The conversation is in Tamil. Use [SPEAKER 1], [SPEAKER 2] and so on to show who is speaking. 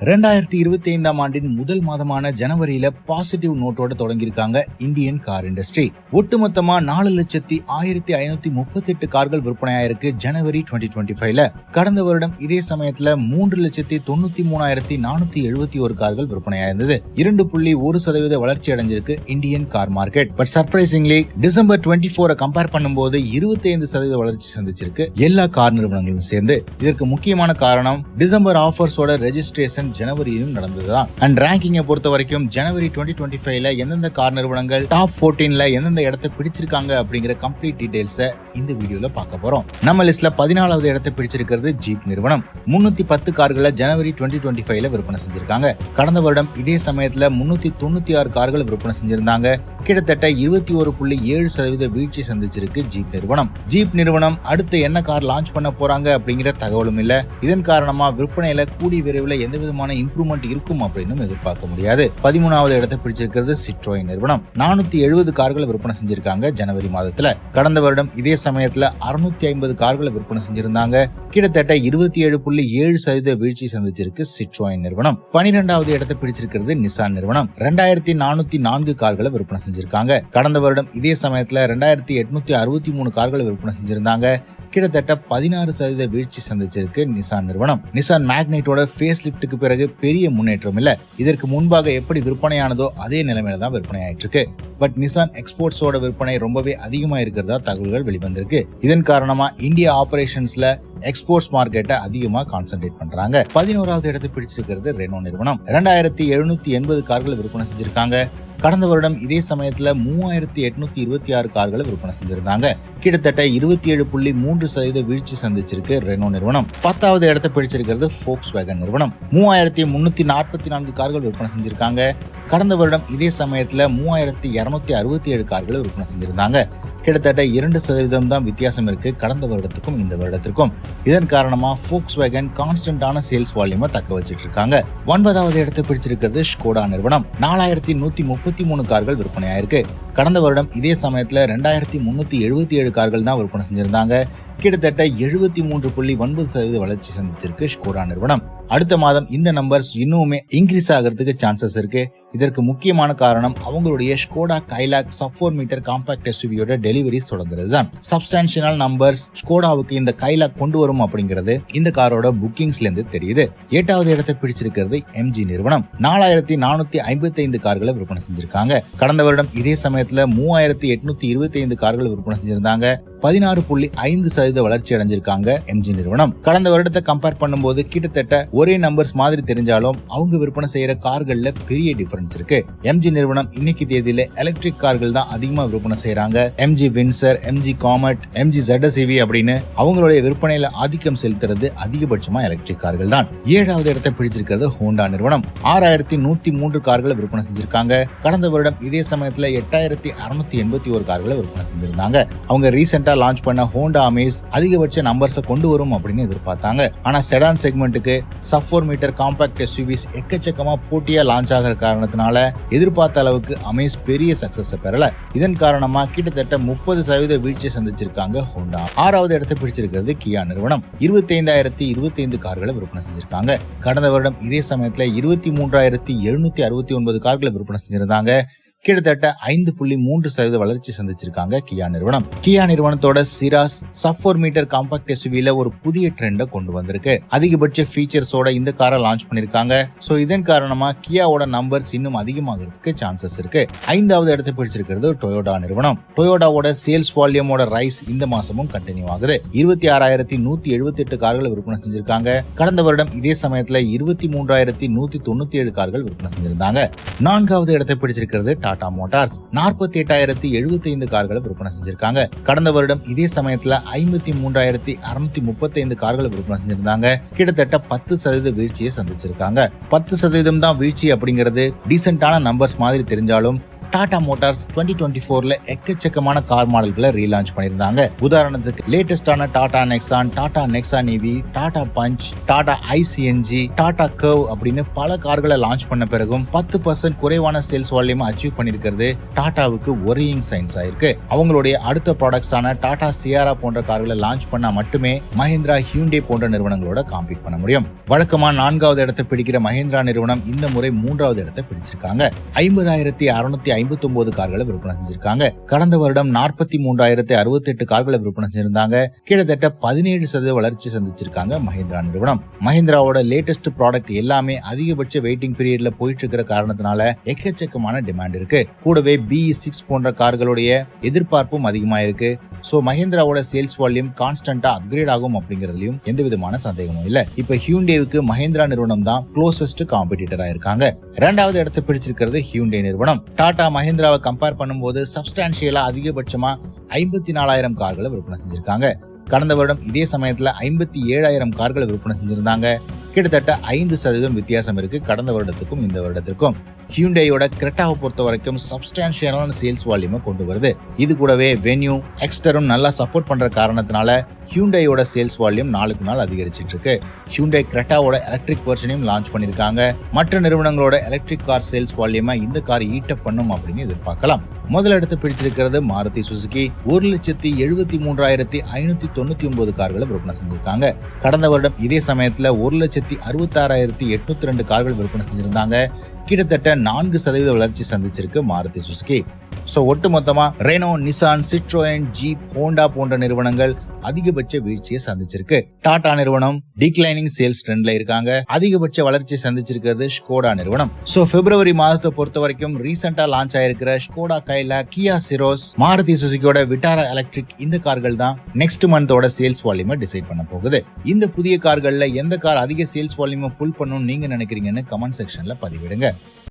[SPEAKER 1] 2025 ஆண்டின் முதல் மாதமான ஜனவரியில பாசிட்டிவ் நோட்டோட தொடங்கியிருக்காங்க இந்தியன் கார் இண்டஸ்ட்ரி. ஒட்டுமொத்தமா 4,1538 கார்கள் விற்பனையாயிருக்கு ஜனவரி 2025ல. கடந்த வருடம் இதே சமயத்துல 3,93,471 கார்கள் விற்பனையாயிருந்தது. 2.1% வளர்ச்சி அடைஞ்சிருக்கு Indian car market. But surprisingly December 24 compare பண்ணும்போது 25% வளர்ச்சி சந்திச்சிருக்கு எல்லா கார் நிறுவனங்களும் சேர்ந்து. இதற்கு முக்கியமான காரணம் டிசம்பர் ஆஃபர்ஸோட ரெஜிஸ்ட்ரேஷன் ஜனவரியிலும் நடந்ததுதான். அண்ட் ரேங்கிங்கை பொறுத்த வரைக்கும் ஜனவரி 2025ல எந்தெந்த கார் நிறுவனங்கள் டாப் 14ல எந்தெந்த இடத்தை பிடிச்சிருக்காங்க அப்படிங்கிற கம்ப்ளீட் டீடைல்ஸை இந்த வீடியோல பார்க்க போறோம். நம்ம லிஸ்ட்ல 14வது இடத்தை பிடிச்சிருக்கிறது ஜீப் நிறுவனம். 310 கார்களை ஜனவரி 2025ல விற்பனை செஞ்சிருக்காங்க. கடந்த வருடம் இதே சமயத்துல 396 கார்கள் விற்பனை செஞ்சிருந்தாங்க. கிட்டத்தட்ட 21.7% வீழ்ச்சி சந்திச்சிருக்கு ஜீப் நிறுவனம். ஜீப் நிறுவனம் அடுத்து என்ன கார் லான்ச் பண்ண போறாங்க அப்படிங்கிற தகவலும் இல்ல. இதன் காரணமா விற்பனையில கூடிய விரைவில் எந்த விதமான இம்ப்ரூவ்மெண்ட் இருக்கும் அப்படின்னு எதிர்பார்க்க முடியாது. 13வது இடத்தை பிடிச்சிருக்கிறது சிட்ரோயின் நிறுவனம். 470 கார்களை விற்பனை செஞ்சிருக்காங்க ஜனவரி மாதத்துல. கடந்த வருடம் இதே சமயத்துல 650 கார்களை விற்பனை செஞ்சிருந்தாங்க. கிட்டத்தட்ட 27.7% வீழ்ச்சி சந்திச்சிருக்கு சிட்ரோயின் நிறுவனம். 12வது இடத்தை பிடிச்சிருக்கிறது நிசான் நிறுவனம். 2404 கார்களை விற்பனை செஞ்சிருக்காங்க. கடந்த வருடம் இதே சமயத்துல 2863 கார்களை விற்பனை செஞ்சிருந்தாங்க. கிட்டத்தட்ட 16% வீழ்ச்சி சந்திச்சிருக்கு நிசான் நிறுவனம். நிசான் மேக்னைட்டோட ஃபேஸ் லிப்டுக்கு பிறகு பெரிய முன்னேற்றம் இல்ல. இதற்கு முன்பாக எப்படி விற்பனையானதோ அதே நிலைமையில தான் விற்பனை ஆயிட்டு இருக்கு. பட் நிசான் எக்ஸ்போர்ட்ஸோட விற்பனை ரொம்பவே அதிகமா இருக்கிறதா தகவல்கள் வெளிவந்திருக்கு. இதன் காரணமா இந்தியா ஆபரேஷன்ஸ்ல எக்ஸ்போர்ட்ஸ் மார்க்கெட்டை அதிகமா கான்சென்ட்ரேட் பண்றாங்க. 11வது இடத்தை பிடிச்சிருக்கிறது ரெனோ நிறுவனம். 2780 கார்களை விற்பனை செஞ்சிருக்காங்க. கடந்த வருடம் இதே சமயத்துல 3826 கார்களை விற்பனை செஞ்சிருந்தாங்க. கிட்டத்தட்ட 27.3% வீழ்ச்சி சந்திச்சிருக்கு ரெனோ நிறுவனம். 10வது இடத்தை பிடிச்சிருக்கிறது ஃபோக்ஸ்வேகன் நிறுவனம். 3344 கார்கள் விற்பனை செஞ்சிருக்காங்க. கடந்த வருடம் இதே சமயத்துல 3267 கார்களை விற்பனை செஞ்சிருந்தாங்க. கிட்டத்தட்ட 2% தான் வித்தியாசம் இருக்கு கடந்த வருடத்துக்கும் இந்த வருடத்திற்கும். இதன் காரணமா ஃபோக்ஸ்வேகன் கான்ஸ்டன்டான சேல்ஸ் வால்யூமை தக்க வச்சிட்டு இருக்காங்க. 9வது இடத்தை பிடிச்சிருக்கிறது ஸ்கோடா நிறுவனம். 4133 கார்கள் விற்பனையாயிருக்கு. கடந்த வருடம் இதே சமயத்துல 2377 கார்கள் தான் விற்பனை செஞ்சிருந்தாங்க. கிட்டத்தட்ட 73.9% வளர்ச்சி சந்திச்சிருக்கு ஸ்கோடா நிறுவனம். அடுத்த மாதம் இந்த நம்பர்ஸ் இன்னுமே இன்க்ரீஸ் ஆகிறதுக்கு சான்சஸ் இருக்கு. இதற்கு முக்கியமான காரணம் அவங்களுடைய Skoda Kylaq sub 4 meter compact எஸ்யூவியோட டெலிவரிஸ் தொடங்குறது தான். சப்ஸ்டான்ஷியல் நம்பர்ஸ் ஸ்கோடாவுக்கு இந்த கைலாக் கொண்டு வரும் அப்படிங்கிறது இந்த காரோட புக்கிங்ஸ்ல இருந்து தெரியுது. 8வது இடத்தை பிடிச்சிருக்கிறது எம்ஜி நிறுவனம். 4455 கார்களை விற்பனை செஞ்சிருக்காங்க. கடந்த வருடம் இதே சமயத்துல 3825 கார்கள் விற்பனை செஞ்சிருந்தாங்க. 16.5% வளர்ச்சி அடைஞ்சிருக்காங்க எம்ஜி நிறுவனம். கடந்த வருடத்தை கம்பேர் பண்ணும்போது கிட்டத்தட்ட ஒரே நம்பர்ஸ் மாதிரி தெரிஞ்சாலும் அவங்க விற்பனை செய்யற கார்கள்ல பெரிய டிஃபரன்ஸ் இருக்கு. எம்ஜி நிறுவனம் இன்னைக்கு தேதியில எலக்ட்ரிக் கார்கள் தான் அதிகமா விற்பனை செய்யறாங்க. MG Windsor, MG Comet, MG ZSEV அப்படின்னு அவங்களுடைய விற்பனையில ஆதிக்கம் செலுத்துறது அதிகபட்சமா எலக்ட்ரிக் கார்கள் தான். 7வது இடத்தை பிடிச்சிருக்கிறது ஹோண்டா நிறுவனம். 6103 கார்களை விற்பனை செஞ்சிருக்காங்க. கடந்த வருடம் இதே சமயத்துல 8681 கார்களை விற்பனை செஞ்சிருந்தாங்க. அவங்க ரீசெண்டா லான்ச் பண்ண ஹோண்டா அமேஸ் அதிகபட்ச நம்பர்ஸை கொண்டு வரும் அப்படின்னு எதிர்பார்த்தாங்க. ஆனா செடான் செக்மெண்ட்டுக்கு சப் 4 மீட்டர் காம்பாக்ட் எஸ்யூவிஸ் எக்கச்சக்கமா போட்டியா லான்ச் ஆகிற காரணத்தினால எதிர்பார்த்த அளவுக்கு அமேஸ் பெரிய சக்சஸ் பெறல. இதன் காரணமா கிட்டத்தட்ட 30% வீழ்ச்சி சந்திச்சிருக்காங்க ஹோண்டா. 6வது இடத்தை பிடிச்சிருக்கிறது கியா நிறுவனம். 25025 கார்களை விற்பனை செஞ்சிருக்காங்க. கடந்த வருடம் இதே சமயத்துல 23769 கார்களை விற்பனை செஞ்சிருந்தாங்க. கிட்டத்தட்ட 5.3% வளர்ச்சி சந்திச்சிருக்காங்க கியா நிறுவனம். கியா நிறுவனத்தோட சிராஸ் சப் 4 மீட்டர் காம்பாக்ட் எஸ்யூவில ஒரு புதிய ட்ரெண்டை கொண்டு வந்திருக்கு. அதிகபட்ச ஃபீச்சர்ஸோட இந்த காரை லான்ச் பண்ணிருக்காங்க. சோ இதன் காரணமா கியாவோட நம்பர்ஸ் இன்னும் அதிகமாகிறதுக்கு சான்சஸ் இருக்கு. 5வது இடத்தை பிடிச்சிருக்கிறது டொயோட்டா நிறுவனம். டொயோட்டாவோட சேல்ஸ் வால்யூமோட ரைஸ் இந்த மாசமும் கண்டினியூ ஆகுது. 26178 கார்களை விற்பனை செஞ்சிருக்காங்க. கடந்த வருடம் இதே சமயத்துல 23197 கார்கள் விற்பனை செஞ்சிருந்தாங்க. 4வது இடத்தை பிடிச்சிருக்கிறது டாடா மோட்டார்ஸ். 48075 கார்களை விற்பனை செஞ்சிருக்காங்க. கடந்த வருடம் இதே சமயத்துல 53635 கார்களை விற்பனை செஞ்சிருந்தாங்க. கிட்டத்தட்ட 10% வீழ்ச்சியை சந்திச்சிருக்காங்க. 10% தான் வீழ்ச்சி அப்படிங்கிறது டீசென்டான நம்பர்ஸ் மாதிரி தெரிஞ்சாலும் டாடா மோட்டார்ஸ் 2024ல எக்கச்சக்கமான கார் மாடல்களை ரீலான்ச் பண்ணியிருந்தாங்க. உதாரணத்துக்கு லேட்டஸ்டான Tata Nexon, Tata Nexon EV, Tata Punch, Tata ICNG, Tata Curvv அப்படின்னு பல கார்களை லான்ச் பண்ண பிறகும் 10% குறைவான சேல்ஸ் வால்யூம் அச்சீவ் பண்ணிருக்கிறது டாடாவுக்கு ஒரியிங் சைன்ஸ் ஆயிருக்கு. அவங்களுடைய அடுத்த ப்ராடக்ட்ஸான டாடா சியாரா போன்ற கார்களை லான்ச் பண்ணா மட்டுமே மஹிந்திரா, ஹியூண்டே போன்ற நிறுவனங்களோட காம்பீட் பண்ண முடியும். வழக்கமா 4வது இடத்தை பிடிக்கிற மஹிந்திரா நிறுவனம் இந்த முறை 3வது இடத்தை பிடிச்சிருக்காங்க. 50,659 கார்களை விற்பனை செஞ்சிருக்காங்க. கடந்த வருடம் 43,068 கார்களை விற்பனை செஞ்சிருந்தாங்க. கிட்டத்தட்ட 17% வளர்ச்சி சந்திச்சிருக்காங்க மஹிந்திரா நிறுவனம். மஹிந்திராவோட லேட்டஸ்ட் ப்ராடக்ட் எல்லாமே அதிகபட்ச வெயிட்டிங் பீரியட்ல போயிட்டு இருக்கிற காரணத்தினால எக்கச்சக்கமான டிமாண்ட் இருக்கு. கூடவே BE6 போன்ற கார்களுடைய எதிர்பார்ப்பும் அதிகமா இருக்கு. சோ மஹிந்திராவோட சேல்ஸ் வால்யூம் கான்ஸ்டன்டா அப்கிரேட் ஆகும் அப்படிங்கறதுலயும் எந்த விதமான சந்தேகமும் இல்ல. இப்ப ஹியூண்டேவுக்கு மஹிந்திரா நிறுவனம் தான் க்ளோசஸ்ட் காம்படிட்டரா இருக்காங்க. 2வது இடத்தை பிடிச்சிருக்கிறது ஹியூண்டே நிறுவனம். டாடா மஹிந்திராவை கம்பேர் பண்ணும்போது சப்ஸ்டான்ஷியலா அதிகபட்சமா 54,000 கார்களை விற்பனை செஞ்சிருக்காங்க. கடந்த வருடம் இதே சமயத்துல 57,000 கார்களை விற்பனை செஞ்சிருந்தாங்க. கிட்டத்தட்ட 5% வித்தியாசம் இருக்கு கடந்த வருடத்துக்கும் இந்த வருடத்திற்கும். ஹியூண்டேயோட கிரெட்டாவை பொறுத்த வரைக்கும் சப்ஸ்டான்ஷியலான சேல்ஸ் வால்யூமை கொண்டு வருது. இது கூடவே வென்யூ, எக்ஸ்டரும் நல்லா சப்போர்ட் பண்ற காரணத்தினால ஹியூண்டேயோட சேல்ஸ் வால்யூம் நாளுக்கு நாள் அதிகரிச்சிட்டு இருக்கு. ஹியூண்டே கிரெட்டாவோட எலக்ட்ரிக் வெர்ஷனையும் லான்ச் பண்ணிருக்காங்க. மற்ற நிறுவனங்களோட எலக்ட்ரிக் கார் சேல்ஸ் வால்யூமை இந்த கார் ஈட்டப் பண்ணும் அப்படின்னு எதிர்பார்க்கலாம். முதலிடத்தை பிடிச்சிருக்கிறது மாருதி சுசுகி. 1,73,599 கார்களை விற்பனை செஞ்சிருக்காங்க. கடந்த வருடம் இதே சமயத்துல 1,66,802 கார்கள் விற்பனை செஞ்சிருந்தாங்க. கிட்டத்தட்ட 4% வளர்ச்சி சந்திச்சிருக்கு மாருதி சுசுகி. சோ ஒட்டுமொத்தமா Reno, Nissan, Citroen, jeep, Honda போன்ற நிறுவனங்கள் அதிகபட்ச வீழ்ச்சியை சந்திச்சிருக்கு. டாடா நிறுவனம் டிக்ளைனிங் சேல்ஸ் ட்ரெண்ட்ல இருக்காங்க. அதிகபட்ச வளர்ச்சி சந்திச்சிருக்கிறது ஸ்கோடா நிறுவனம். சோ பிப்ரவரி மாதத்தை பொறுத்த வரைக்கும் ரீசெண்டா லான்ச் ஆயிருக்கிற ஸ்கோடா கைலாக், கியா சிரோஸ், மாருதி சுசுகியோட விட்டாரா எலக்ட்ரிக் இந்த கார்கள் தான் நெக்ஸ்ட் மந்தோட சேல்ஸ் வால்யூமை டிசைட் பண்ண போகுது. இந்த புதிய கார்கள்ல எந்த கார் அதிக சேல்ஸ் வால்யூமை புல் பண்ணணும் நீங்க நினைக்கிறீங்கன்னு கமெண்ட் செக்ஷன்ல பதிவிடுங்க.